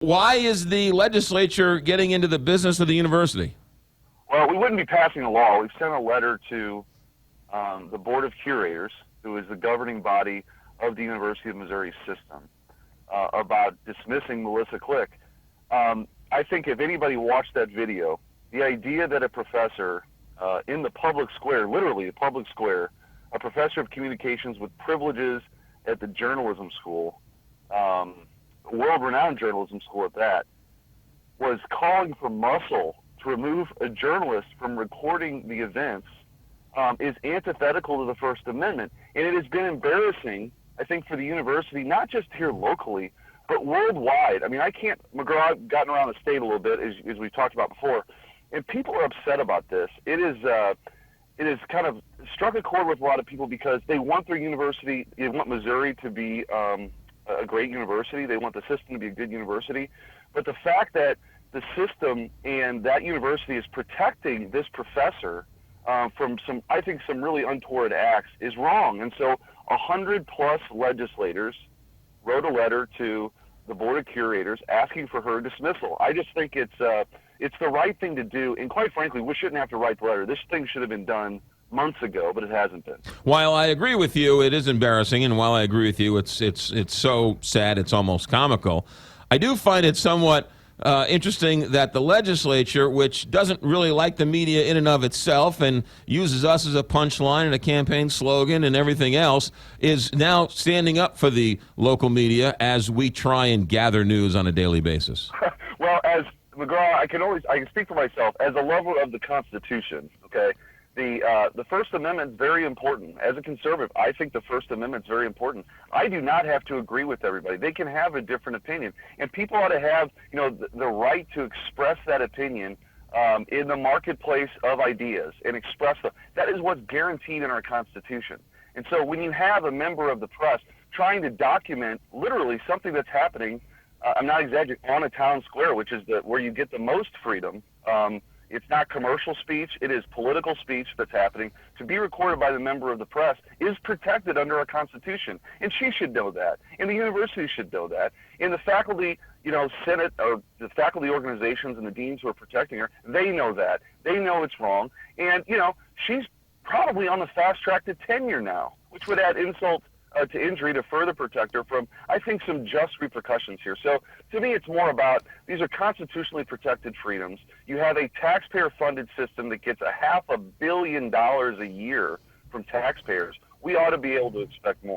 Why is the legislature getting into the business of the university? Well, we wouldn't be passing a law. We've sent a letter to the Board of Curators, who is the governing body of the University of Missouri system, about dismissing Melissa Click. I think if anybody watched that video, the idea that a professor in the public square, literally a public square, a professor of communications with privileges at the journalism school, world-renowned journalism school at that, was calling for muscle to remove a journalist from recording the events is antithetical to the First Amendment. And it has been embarrassing, I think, for the university, not just here locally, but worldwide. I mean, McGraw, I've gotten around the state a little bit, as we've talked about before, and people are upset about this. It is kind of struck a chord with a lot of people because they want their university, they want Missouri to be a great university. They want the system to be a good university. But the fact that the system and that university is protecting this professor from I think some really untoward acts is wrong. And so 100+ legislators wrote a letter to the Board of Curators asking for her dismissal. I just think it's the right thing to do. And quite frankly, we shouldn't have to write the letter. This thing should have been done months ago, but it hasn't been. While I agree with you, it is embarrassing, and while I agree with you, it's so sad, it's almost comical. I do find it somewhat interesting that the legislature, which doesn't really like the media in and of itself and uses us as a punchline and a campaign slogan and everything else, is now standing up for the local media as we try and gather news on a daily basis. Well, as McGraw, I can speak for myself as a lover of the Constitution. Okay. The First Amendment is very important. As a conservative, I think the First Amendment is very important. I do not have to agree with everybody. They can have a different opinion, and people ought to have, the right to express that opinion in the marketplace of ideas and express them. That is what's guaranteed in our Constitution. And so, when you have a member of the press trying to document literally something that's happening, I'm not exaggerating, on a town square, which is where you get the most freedom. It's not commercial speech. It is political speech that's happening. To be recorded by the member of the press is protected under our Constitution. And she should know that. And the university should know that. And the faculty, Senate, or the faculty organizations and the deans who are protecting her, they know that. They know it's wrong. And, she's probably on the fast track to tenure now, which would add insult to injury to further protect her from, I think, some just repercussions here. So to me, it's more about these are constitutionally protected freedoms. You have a taxpayer-funded system that gets $500 million a year from taxpayers. We ought to be able to expect more.